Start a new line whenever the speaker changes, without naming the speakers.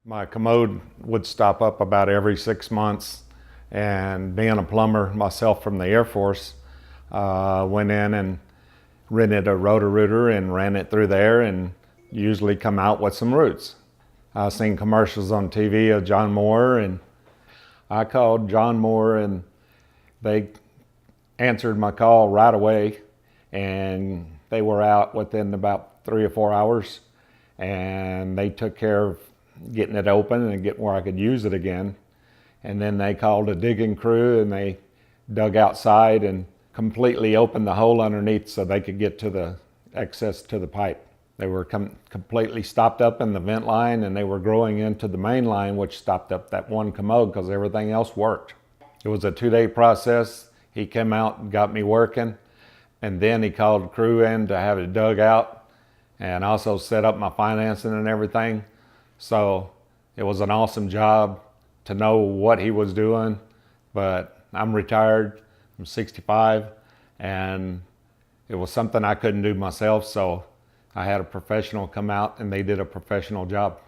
My commode would stop up about every 6 months, and being a plumber myself from the Air Force, went in and rented a Roto-Rooter and ran it through there and usually come out with some roots. I seen commercials on TV of John Moore, and I called John Moore and they answered my call right away, and they were out within about 3 or 4 hours, and they took care of getting it open and getting where I could use it again. And then they called a digging crew and they dug outside and completely opened the hole underneath so they could get to the access to the pipe. They were completely stopped up in the vent line, and they were growing into the main line, which stopped up that one commode because everything else worked. It was a 2-day process. He came out and got me working, and then he called the crew in to have it dug out and also set up my financing and everything. So it was an awesome job to know what he was doing, but I'm retired, I'm 65, and it was something I couldn't do myself, so I had a professional come out and they did a professional job.